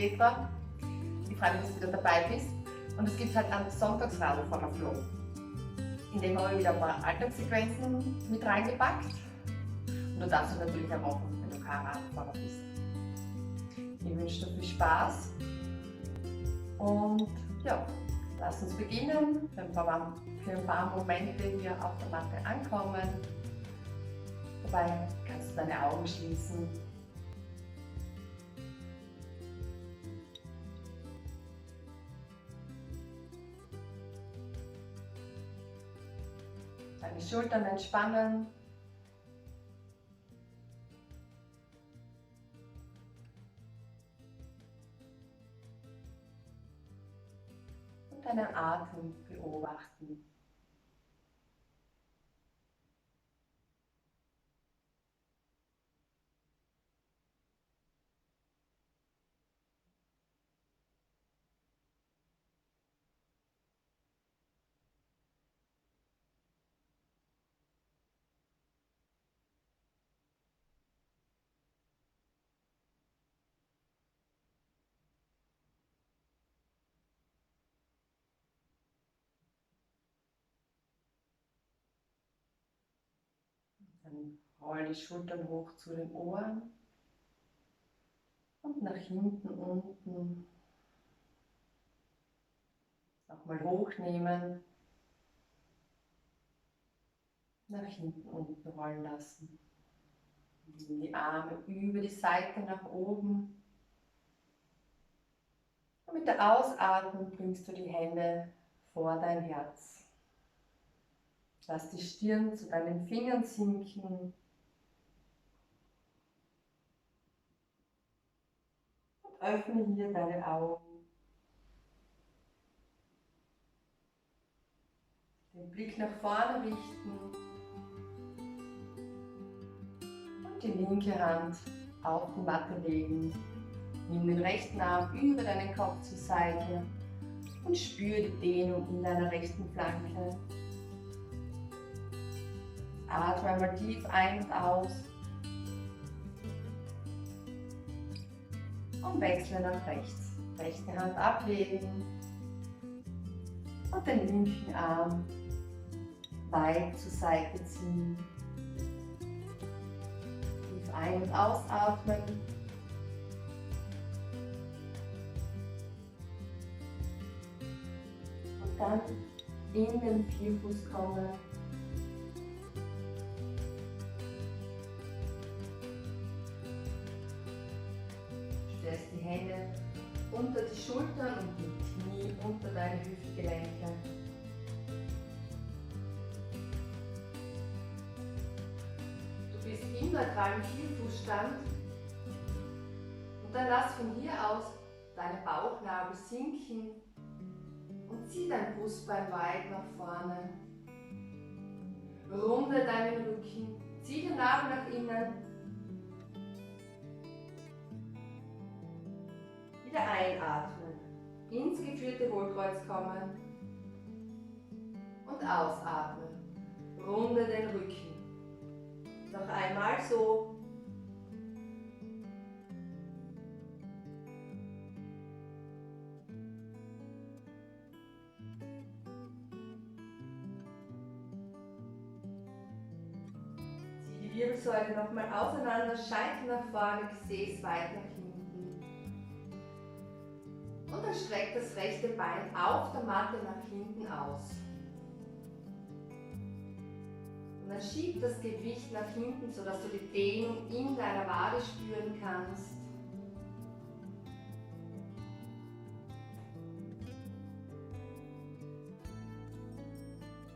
Petra. Ich freue mich, dass du wieder dabei bist. Und es gibt halt einen Sonntagsradlfohrer-Flow. In dem habe ich wieder ein paar Alltagssequenzen mit reingepackt. Und du darfst es natürlich auch machen, wenn du kein Radfahrer bist. Ich wünsche dir viel Spaß. Und ja, lass uns beginnen. Für ein paar Momente hier auf der Matte ankommen. Dabei kannst du deine Augen schließen. Deine Schultern entspannen. Und deinen Atem beobachten. Dann roll die Schultern hoch zu den Ohren und nach hinten unten. Nochmal hochnehmen, nach hinten unten rollen lassen. Nimm die Arme über die Seite nach oben. Und mit der Ausatmung bringst du die Hände vor dein Herz. Lass die Stirn zu deinen Fingern sinken. Und öffne hier deine Augen. Den Blick nach vorne richten. Und die linke Hand auf die Matte legen. Nimm den rechten Arm über deinen Kopf zur Seite und spüre die Dehnung in deiner rechten Flanke. Atme einmal tief ein und aus und wechsle nach rechts. Rechte Hand ablegen und den linken Arm weit zur Seite ziehen. Tief ein- und ausatmen. Und dann in den Vierfuß kommen. Stellst die Hände unter die Schultern und die Knie unter deine Hüftgelenke. Du bist im neutralen Vierfußstand und dann lass von hier aus deine Bauchnabel sinken und zieh dein Brustbein weit nach vorne. Runde deinen Rücken, zieh den Nabel nach innen. Wieder einatmen, ins geführte Hohlkreuz kommen und ausatmen. Runde den Rücken. Noch einmal so. Zieh die Wirbelsäule nochmal auseinander, Scheitel nach vorne, Gesäß weit nach hinten. Und dann streck das rechte Bein auf der Matte nach hinten aus. Und dann schieb das Gewicht nach hinten, sodass du die Dehnung in deiner Wade spüren kannst.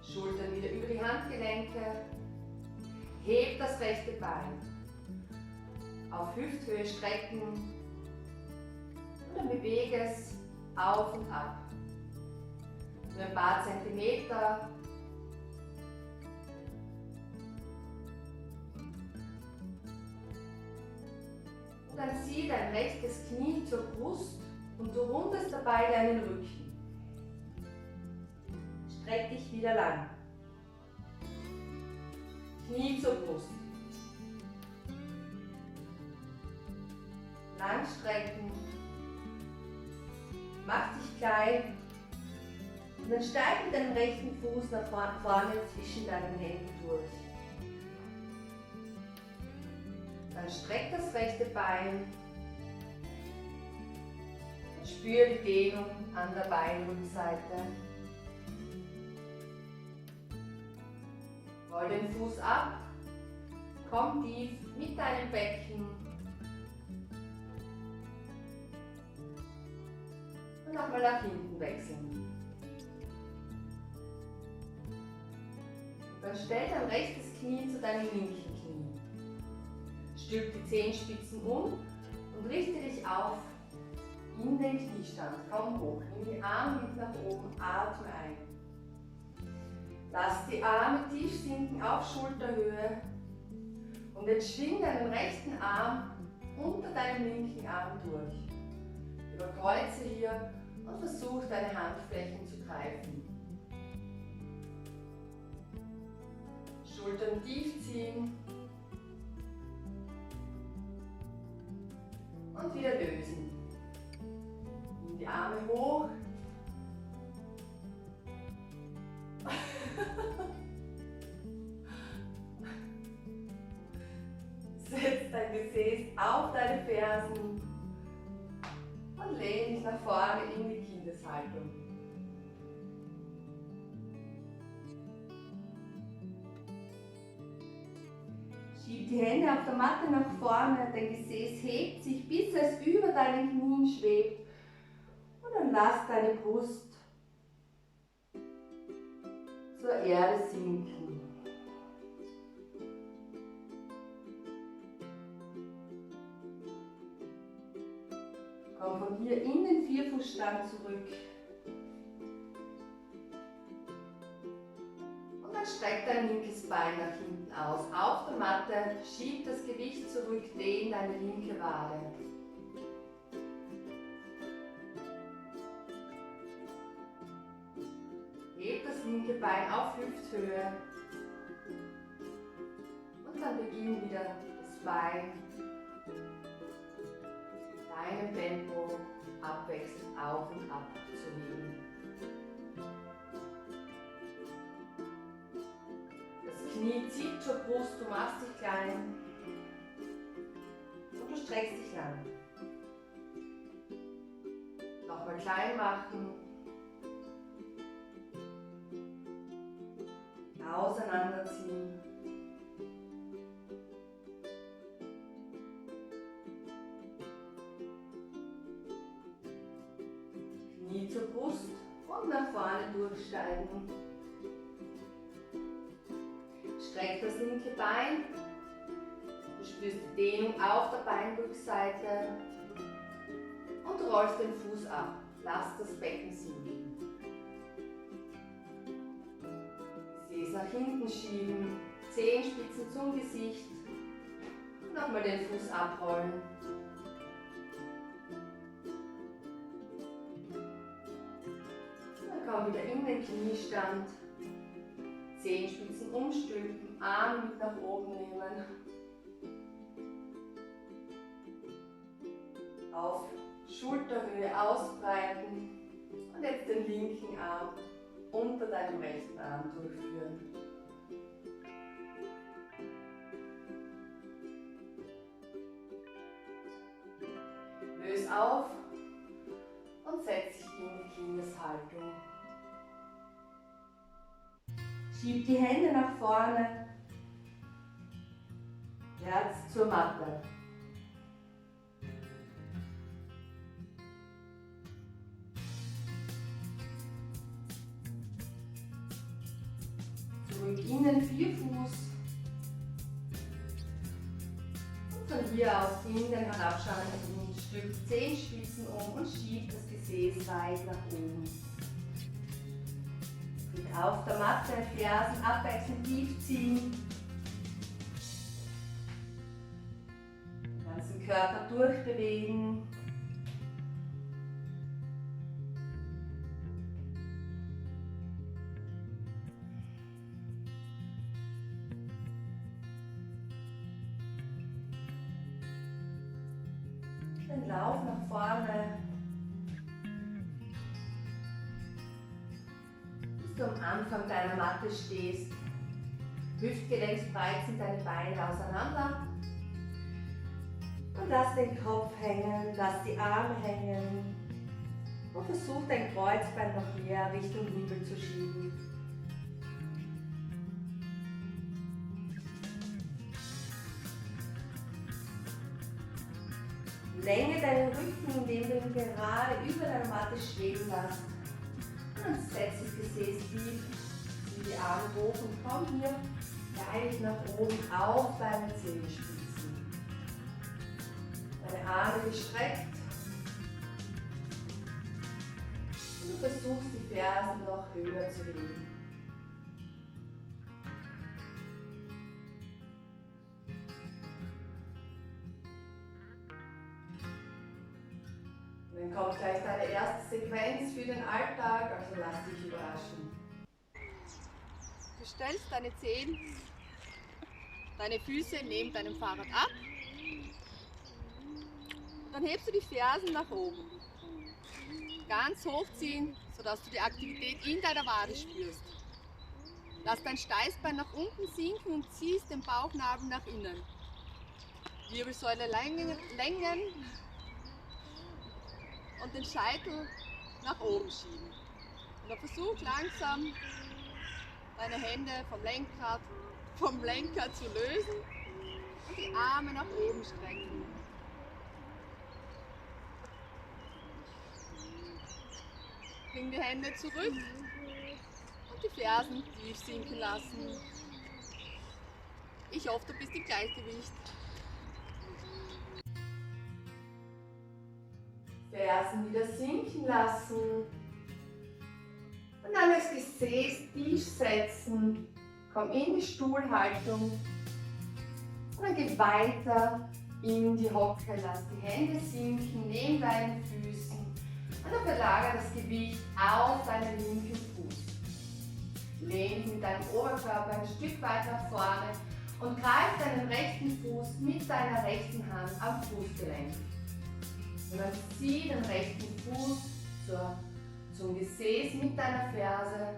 Schultern wieder über die Handgelenke. Heb das rechte Bein. Auf Hüfthöhe strecken. Und dann bewege es auf und ab. Nur ein paar Zentimeter. Und dann zieh dein rechtes Knie zur Brust und du rundest dabei deinen Rücken. Streck dich wieder lang. Knie zur Brust. Lang strecken. Mach dich klein und dann steig mit deinem rechten Fuß nach vorne zwischen deinen Händen durch. Dann streck das rechte Bein und spür die Dehnung an der Beinrückseite. Roll den Fuß ab, komm tief mit deinem Becken und nochmal nach hinten wechseln. Und dann stell dein rechtes Knie zu deinem linken Knie. Stülp die Zehenspitzen um und richte dich auf in den Kniestand. Komm hoch, nimm die Arme mit nach oben, atme ein. Lass die Arme tief sinken auf Schulterhöhe und jetzt schwing deinen rechten Arm unter deinem linken Arm durch. Überkreuze hier und versuch deine Handflächen zu greifen. Schultern tief ziehen und wieder lösen. Nimm die Arme hoch. Setz dein Gesäß auf deine Fersen und lehn dich nach vorne in die Kindeshaltung. Schieb die Hände auf der Matte nach vorne, dein Gesäß hebt sich, bis es über deinen Knien schwebt und dann lass deine Brust zur Erde sinken. Komm von hier in den Vierfußstand zurück. Und dann streck dein linkes Bein nach hinten aus. Auf der Matte, schieb das Gewicht zurück, dehn deine linke Wade. Heb das linke Bein auf Hüfthöhe. Und dann beginn wieder das Bein deinem Tempo abwechselnd auf und ab zu heben. Das Knie zieht zur Brust, du machst dich klein und du streckst dich lang. Nochmal klein machen, auseinanderziehen. Knie zur Brust und nach vorne durchsteigen. Streck das linke Bein. Du spürst die Dehnung auf der Beinrückseite und du rollst den Fuß ab. Lass das Becken sinken. Gesäß nach hinten schieben, Zehenspitzen zum Gesicht. Nochmal den Fuß abrollen. Komm wieder in den Kniestand, Zehenspitzen umstülpen, Arme mit nach oben nehmen, auf Schulterhöhe ausbreiten und jetzt den linken Arm unter deinem rechten Arm durchführen. Löse auf und setz dich in die Kindeshaltung. Schieb die Hände nach vorne, Herz zur Matte. Zurück in den Vierfuß und von hier aus in den herabschauenden Hund. Stülp Zehenspitzen um und schieb das Gesäß weit nach oben. Auf der Matte, Fersen abwechselnd tief ziehen. Den ganzen Körper durchbewegen. Den Lauf nach vorne. du am Anfang deiner Matte stehst. Hüftgelenksbreit sind deine Beine auseinander. Und lass den Kopf hängen, lass die Arme hängen. Und versuch dein Kreuzbein noch mehr Richtung Himmel zu schieben. Länge deinen Rücken, indem du ihn gerade über deiner Matte schweben lässt. Und dann setz das Gesäß tief, zieh die Arme hoch und komm hier leicht nach oben auf deine Zehenspitzen. Deine Arme gestreckt. Und du versuchst die Fersen noch höher zu heben. Dann kommt gleich deine erste Sequenz für den Alltag, also lass dich überraschen. Du stellst deine Zehen, deine Füße neben deinem Fahrrad ab. Dann hebst du die Fersen nach oben. Ganz hochziehen, sodass du die Aktivität in deiner Wade spürst. Lass dein Steißbein nach unten sinken und ziehst den Bauchnabel nach innen. Wirbelsäule längen und den Scheitel nach oben schieben. Und dann versuch langsam deine Hände vom Lenker zu lösen und die Arme nach oben strecken. Bring die Hände zurück und die Fersen tief sinken lassen. Ich hoffe, du bist im Gleichgewicht. Fersen wieder sinken lassen und dann das Gesäß tief setzen. Komm in die Stuhlhaltung und dann geh weiter in die Hocke. Lass die Hände sinken neben deinen Füßen und dann verlagere das Gewicht auf deinen linken Fuß. Lehn dich mit deinem Oberkörper ein Stück weit nach vorne und greif deinen rechten Fuß mit deiner rechten Hand am Fußgelenk. Und dann zieh den rechten Fuß zum Gesäß mit deiner Ferse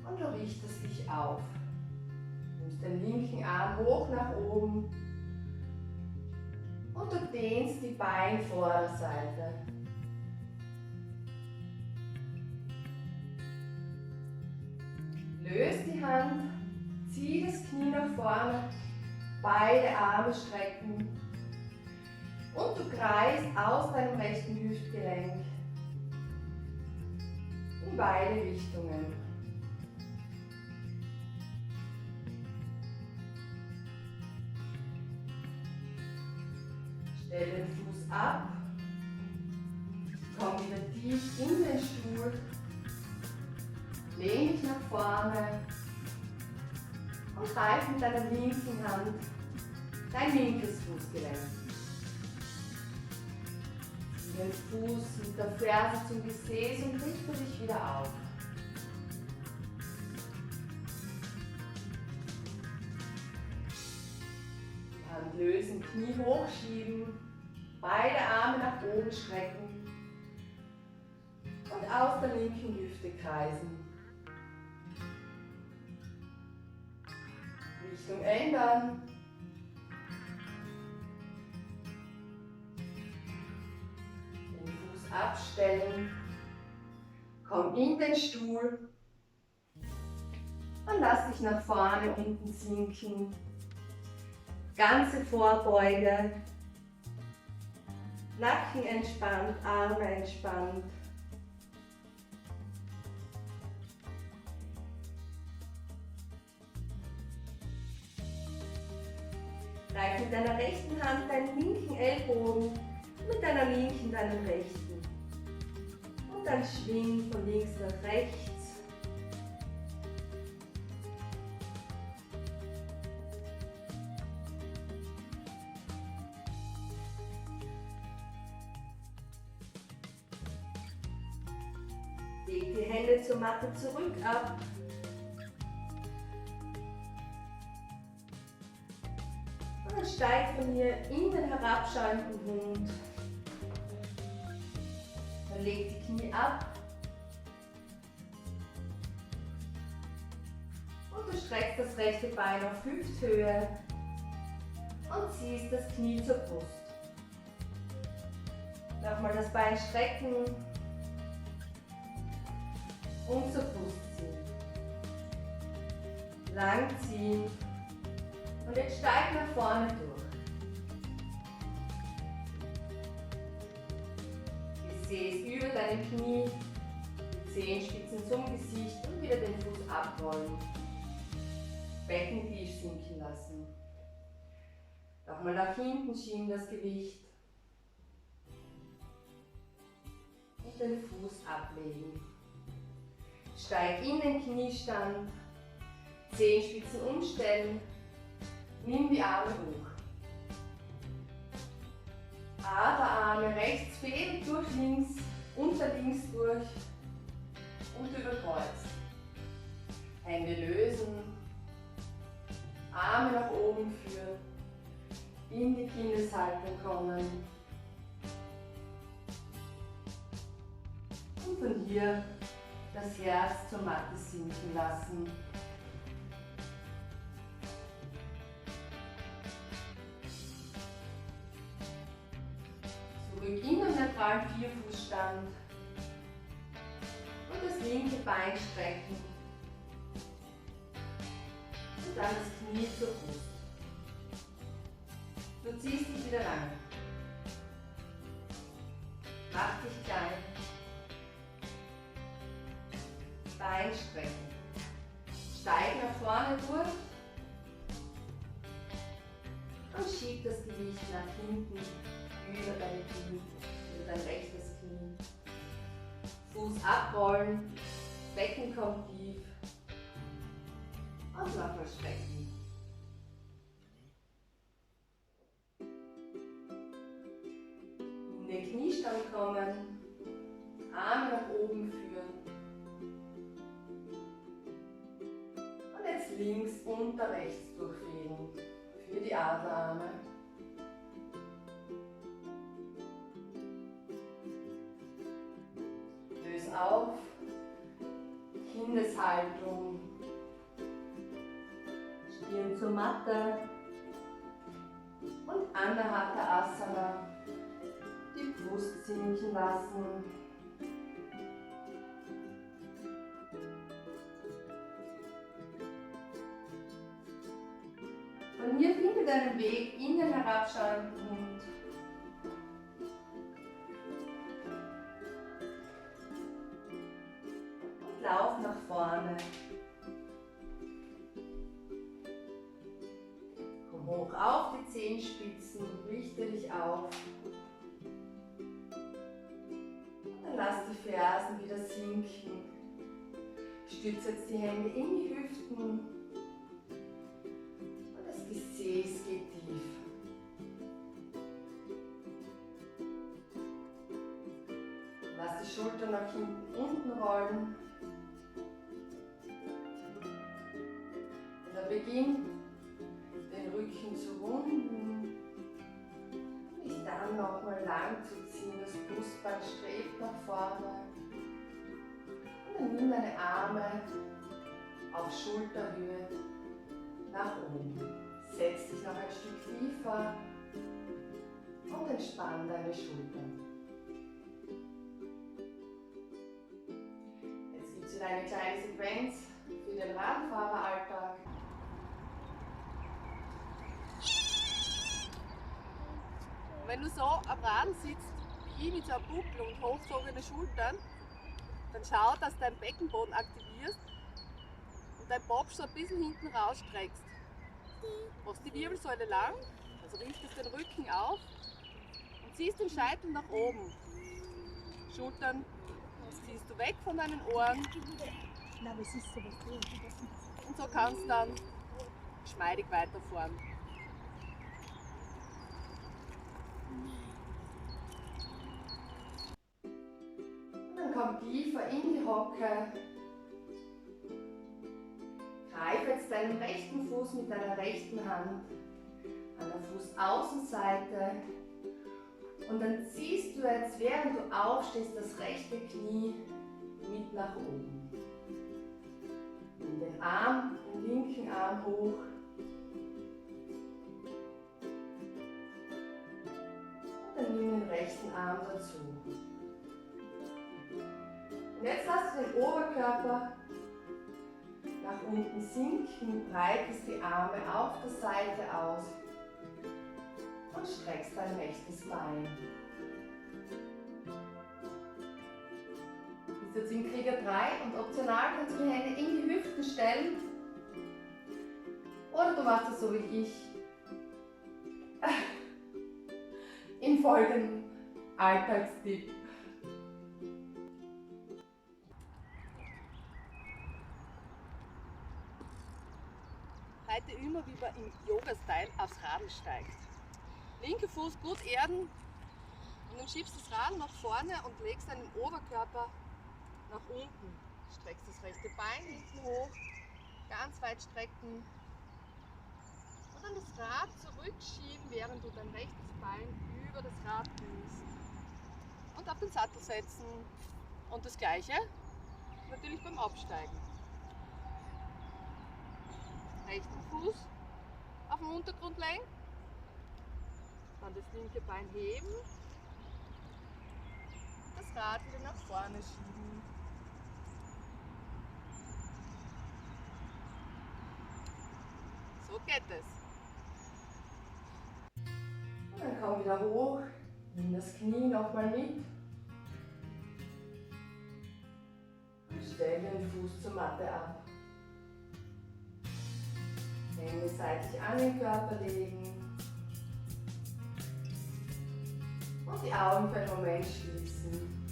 und du richtest dich auf. Nimmst den linken Arm hoch nach oben und du dehnst die Beinvorderseite. Löst die Hand, zieh das Knie nach vorne, beide Arme strecken. Und du kreist aus deinem rechten Hüftgelenk in beide Richtungen. Stell den Fuß ab, komm wieder tief in den Stuhl, lehn dich nach vorne und greif mit deiner linken Hand dein linkes Fußgelenk. Den Fuß mit der Ferse zum Gesäß und richte dich wieder auf. Die Hand lösen, Knie hochschieben, beide Arme nach oben strecken und aus der linken Hüfte kreisen. Richtung ändern. Abstellen, komm in den Stuhl und lass dich nach vorne unten sinken, ganze Vorbeuge, Nacken entspannt, Arme entspannt. Greif mit deiner rechten Hand deinen linken Ellbogen, mit deiner linken deinen rechten. Und dann schwing von links nach rechts. Leg die Hände zur Matte zurück ab. Und dann steig von hier in den herabschauenden Hund. Dann leg die Knie ab. streckst das rechte Bein auf Hüfthöhe und ziehst das Knie zur Brust. Nochmal das Bein strecken und zur Brust ziehen. Lang ziehen und jetzt steig nach vorne durch. Gesäß über deine Knie, die Zehenspitzen zum Gesicht und wieder den Fuß abrollen. Becken tief sinken lassen. Nochmal nach hinten schieben das Gewicht. Und den Fuß ablegen. Steig in den Kniestand. Zehenspitzen umstellen. Nimm die Arme hoch. Aderarme rechts fädeln durch links, unter links durch und über Kreuz. Hände lösen, Arme nach oben führen, in die Kindeshaltung kommen und von hier das Herz zur Matte sinken lassen. Zurück in den neutralen Vierfußstand und das linke Bein strecken und dann das Knie zur Brust. Du ziehst dich wieder lang. Mach dich klein. Bein strecken. Steig nach vorne durch und schieb das Gewicht nach hinten über deine Knie, über dein rechtes Knie. Fuß abrollen, Becken kommt tief und nochmal strecken. In den Kniestand kommen, Arme nach oben führen und jetzt links unter rechts durchfädeln für die Aderarme. Löse auf, Kindeshaltung, Stirn zur Matte und Anahata Asana, die Brust sinken lassen. Von hier finde deinen Weg in den herabschauenden Hund. Und lauf nach vorne. Komm hoch auf die Zehenspitzen, richte dich auf. Und dann lass die Fersen wieder sinken. Stütze jetzt die Hände in die Hüften. Gesäß geht tief. Lass die Schultern nach hinten unten rollen. Und dann beginn den Rücken zu runden. Und dich dann nochmal lang zu ziehen. Das Brustbein strebt nach vorne. Und dann nimm deine Arme auf Schulterhöhe nach oben. Setz dich noch ein Stück tiefer und entspann deine Schultern. Jetzt gibt es wieder eine kleine Sequenz für den Radfahreralltag. Wenn du so am Radl sitzt, wie ich mit so einem Buckel und hochzogenen Schultern, dann schau, dass du deinen Beckenboden aktivierst und dein Popsch so ein bisschen hinten rausstreckst. Machst die Wirbelsäule lang, also richtest den Rücken auf und ziehst den Scheitel nach oben. Schultern ziehst du weg von deinen Ohren. Und so kannst du dann geschmeidig weiterfahren. Und dann komm tiefer in die Hocke. Greif jetzt deinen rechten Fuß mit deiner rechten Hand an der Fußaußenseite und dann ziehst du jetzt, während du aufstehst, das rechte Knie mit nach oben. Nimm den Arm, den linken Arm hoch. Und dann nimm den rechten Arm dazu. Und jetzt lass du den Oberkörper nach unten sinken, breitest die Arme auf der Seite aus und streckst dein rechtes Bein. Du bist jetzt im Krieger 3 und optional kannst du die Hände in die Hüften stellen oder du machst es so wie ich im folgenden Alltagstipp. Heute üben wir, wie man im Yoga-Style aufs Radl steigt. Linker Fuß gut erden und dann schiebst du das Radl nach vorne und legst deinen Oberkörper nach unten. Streckst das rechte Bein hinten hoch, ganz weit strecken und dann das Rad zurückschieben, während du dein rechtes Bein über das Rad nimmst. Und auf den Sattel setzen. Und das Gleiche natürlich beim Absteigen. Rechten Fuß auf den Untergrund legen, dann das linke Bein heben, das Rad wieder nach vorne schieben. So geht es. Und dann komm wieder hoch, nimm das Knie nochmal mit und stell den Fuß zur Matte ab. Hände seitlich an den Körper legen und die Augen für einen Moment schließen.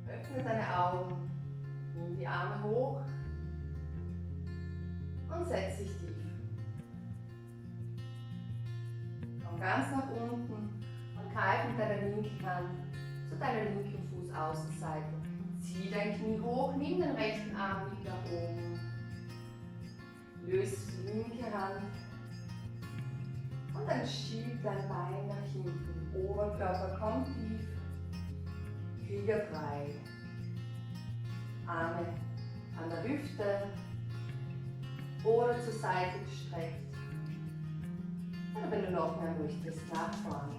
Öffne deine Augen, nimm die Arme hoch und setz dich tief. Komm ganz nach unten und greif mit deiner linken Hand zu deiner linken Fußaußenseite. Zieh dein Knie hoch, nimm den rechten Arm mit nach oben. Löse die linke Hand und dann schieb dein Bein nach hinten. Oberkörper kommt tief. Krieger 3. Arme an der Hüfte oder zur Seite gestreckt. Oder wenn du noch mehr möchtest, nach vorne.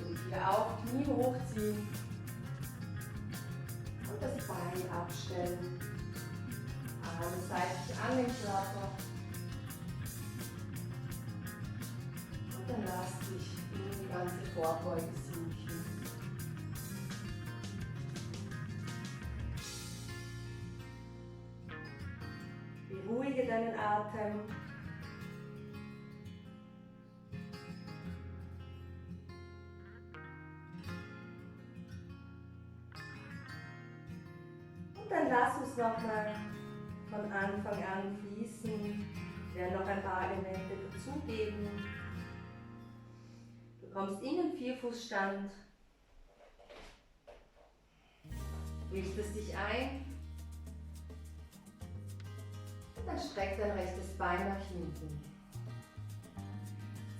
Und wieder auf, Knie hochziehen und das Bein abstellen. Arme seitlich an den Körper. Und dann lass dich in die ganze Vorbeuge sinken. Beruhige deinen Atem. Und dann lass uns nochmal von Anfang an fließen. Wir werden noch ein paar Elemente dazugeben. Du kommst in den Vierfußstand, richtest dich ein. Dann streck dein rechtes Bein nach hinten.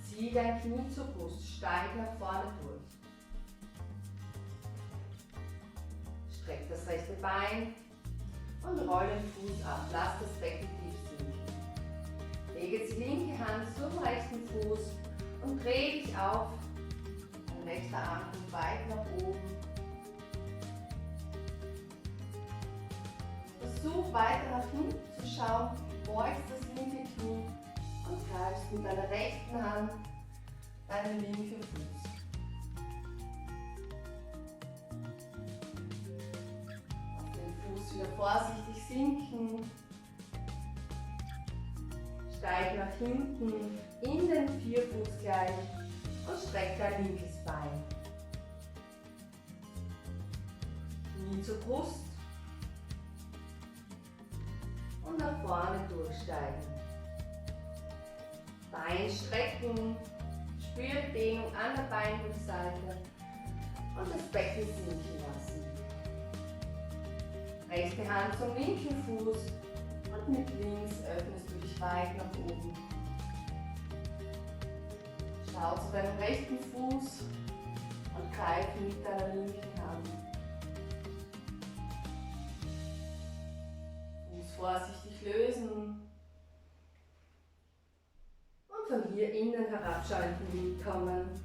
Zieh dein Knie zur Brust, steig nach vorne durch. Streck das rechte Bein und roll den Fuß ab. Lass das Becken tief sinken. Lege jetzt die linke Hand zum rechten Fuß und dreh dich auf. Dein rechter Arm kommt weit nach oben. Versuch weiter nach hinten zu schauen, beugst das linke Knie und greifst mit deiner rechten Hand deinen linken Fuß. Lass den Fuß wieder vorsichtig sinken. Steig nach hinten in den Vierfußgleich und streck dein linkes Bein. Knie zur Brust. Und nach vorne durchsteigen. Bein strecken, spüre die Dehnung an der Beinrückseite und das Becken sinken lassen. Rechte Hand zum linken Fuß und mit links öffnest du dich weit nach oben. Schau zu deinem rechten Fuß und greife mit deiner linken Hand. Fuß vorsichtig lösen und von hier in den herabschauenden Weg kommen.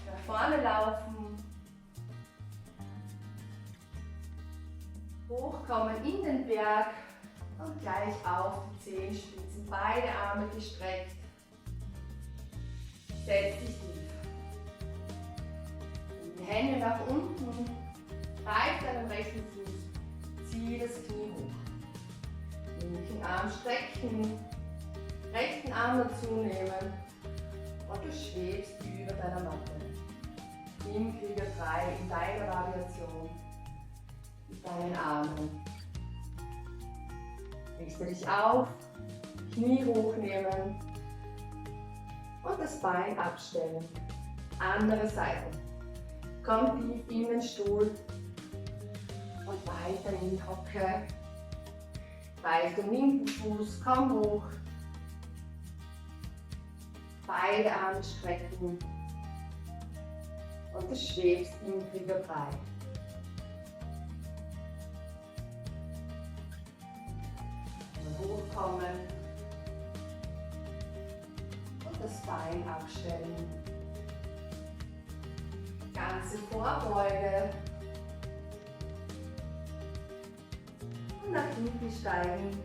Nach vorne laufen, hochkommen in den Berg und gleich auf die Zehenspitzen, beide Arme gestreckt. Setz dich tief. Die Hände nach unten, greif deinen rechten Fuß, zieh das Knie hoch. Linken Arm strecken, rechten Arm dazu nehmen und du schwebst über deiner Matte. Im Krieger 3 in deiner Variation mit deinen Armen. Richte dich auf, Knie hochnehmen und das Bein abstellen. Andere Seite. Komm tief in den Stuhl und weiter in die Hocke. Greif den linken Fuß, komm hoch. Beide Arme strecken und du schwebst im Krieger 3. Hochkommen und das Bein abstellen. Ganze Vorbeuge und nach hinten steigen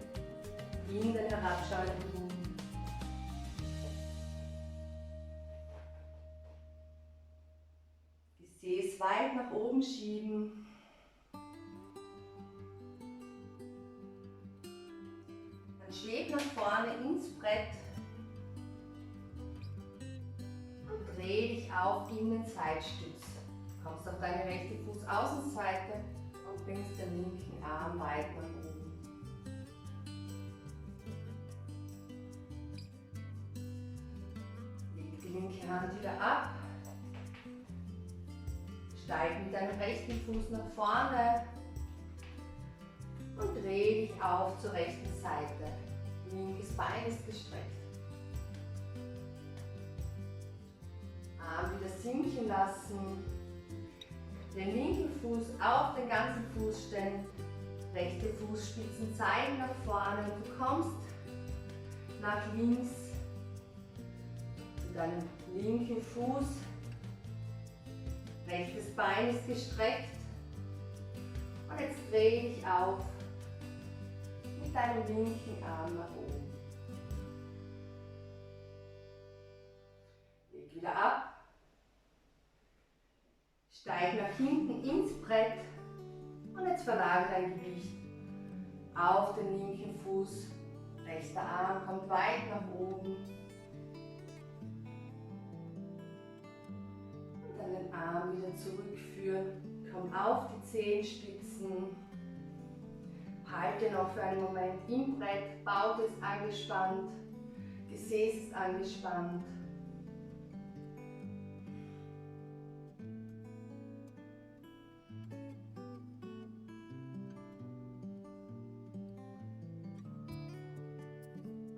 in den herabschauenden Bogen. Gesäß weit nach oben schieben. Schweb nach vorne ins Brett und dreh dich auf in den Seitstütz. Kommst auf deine rechte Fußaußenseite und bringst den linken Arm weit nach oben. Leg die linke Hand wieder ab. Steig mit deinem rechten Fuß nach vorne und dreh dich auf zur rechten Seite. Linkes Bein ist gestreckt. Arm wieder sinken lassen. Den linken Fuß auf den ganzen Fuß stellen. Rechte Fußspitzen zeigen nach vorne. Du kommst nach links zu deinem linken Fuß. Rechtes Bein ist gestreckt. Und jetzt dreh dich auf mit deinem linken Arm nach oben. Leg wieder ab. Steig nach hinten ins Brett und jetzt verlagere dein Gewicht auf den linken Fuß. Rechter Arm kommt weit nach oben. Und dann den Arm wieder zurückführen. Komm auf die Zehenspitzen. Halte noch für einen Moment im Brett, Bauch ist angespannt, Gesäß ist angespannt.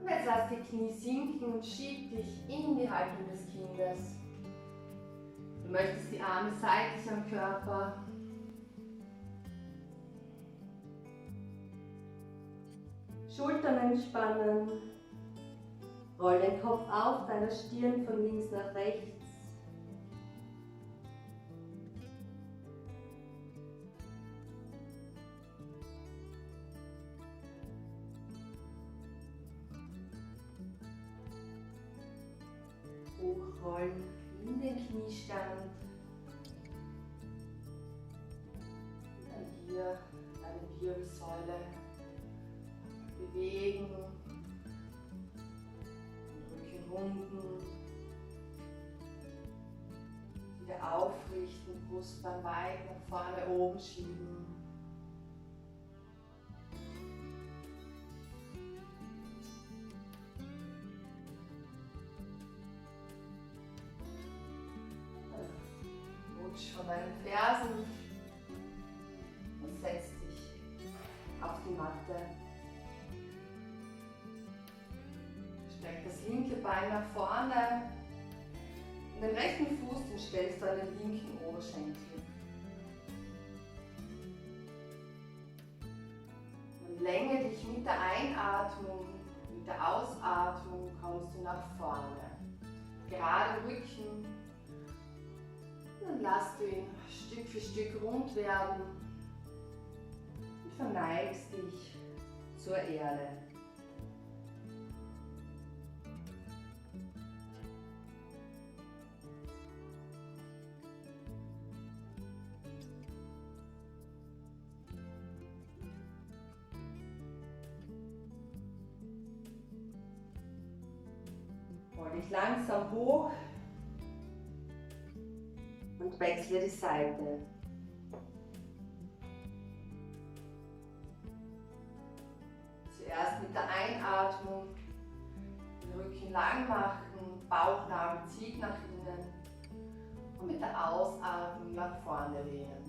Und jetzt lass die Knie sinken und schieb dich in die Haltung des Kindes. Du möchtest die Arme seitlich am Körper. Schultern entspannen, roll den Kopf auf deiner Stirn von links nach rechts. Hochrollen in den Kniestand. Und dann hier deine Wirbelsäule bewegen, den Rücken runden, wieder aufrichten, Brustbein weit nach vorne oben schieben. Rutsch von deinen Fersen die Matte. Streck das linke Bein nach vorne und den rechten Fuß den stellst du an den linken Oberschenkel. Und länge dich mit der Einatmung, mit der Ausatmung kommst du nach vorne. Gerade Rücken. Dann lass du ihn Stück für Stück rund werden und verneigst dich zur Erde. Hol dich langsam hoch und wechsle die Seite. Zuerst mit der Einatmung den Rücken lang machen, Bauchnabel zieht nach innen und mit der Ausatmung nach vorne lehnen.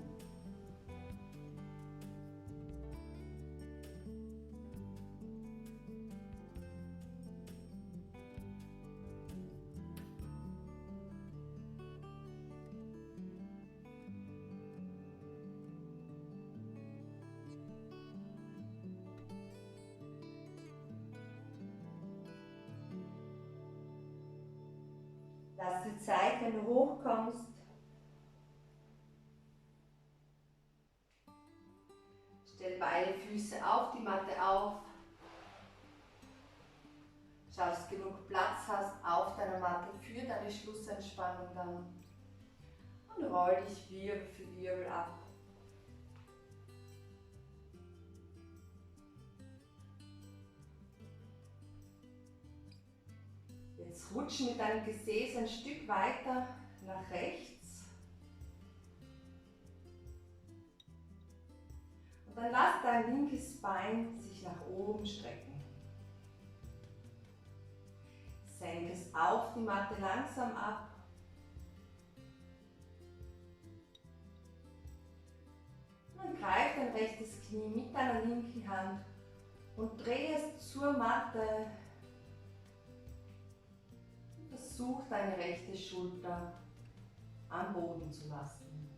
Lass die Zeit, wenn du hochkommst. Stell beide Füße auf die Matte auf. Schau, dass du genug Platz hast auf deiner Matte für deine Schlussentspannung dann. Und roll dich Wirbel für Wirbel ab. Jetzt rutsch mit deinem Gesäß ein Stück weiter nach rechts. Und dann lass dein linkes Bein sich nach oben strecken. Senk es auf die Matte langsam ab. Und dann greif dein rechtes Knie mit deiner linken Hand und dreh es zur Matte. Versuch deine rechte Schulter am Boden zu lassen.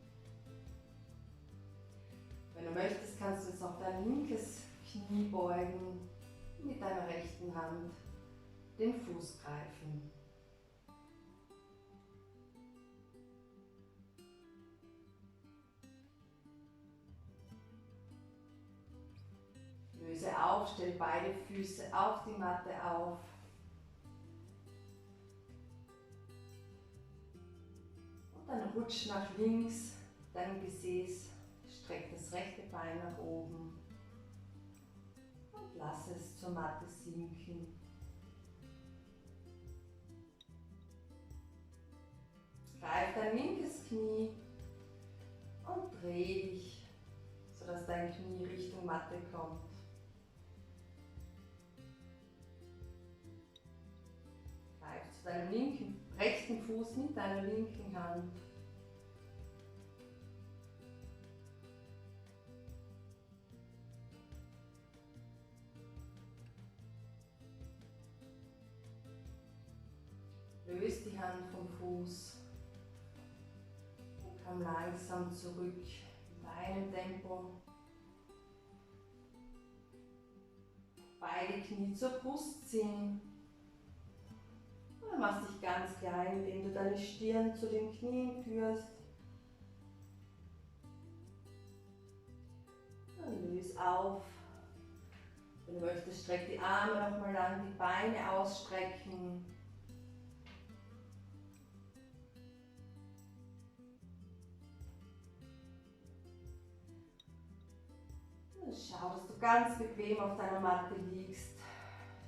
Wenn du möchtest, kannst du jetzt auch dein linkes Knie beugen und mit deiner rechten Hand den Fuß greifen. Löse auf, stell beide Füße auf die Matte auf. Dann rutsch nach links, dein Gesäß, streck das rechte Bein nach oben und lass es zur Matte sinken. Greif dein linkes Knie und dreh dich, sodass dein Knie Richtung Matte kommt. Greif zu deinem rechten Fuß mit deiner linken Hand. Löse die Hand vom Fuß und komm langsam zurück in deinem Tempo. Beide Knie zur Brust ziehen. Du machst dich ganz klein, indem du deine Stirn zu den Knien führst. Dann löse auf. Wenn du möchtest, streck die Arme nochmal lang, die Beine ausstrecken. Und schau, dass du ganz bequem auf deiner Matte liegst.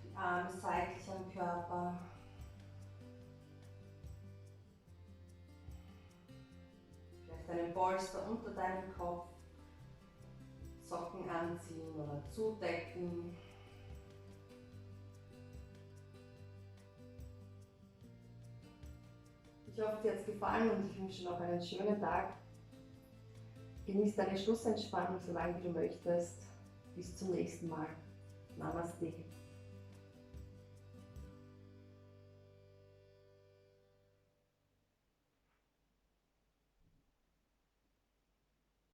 Die Arme seitlich am Körper. Deinen Polster unter deinem Kopf, Socken anziehen oder zudecken. Ich hoffe, dir hat es gefallen und ich wünsche noch einen schönen Tag. Genieß deine Schlussentspannung, solange du möchtest. Bis zum nächsten Mal. Namaste.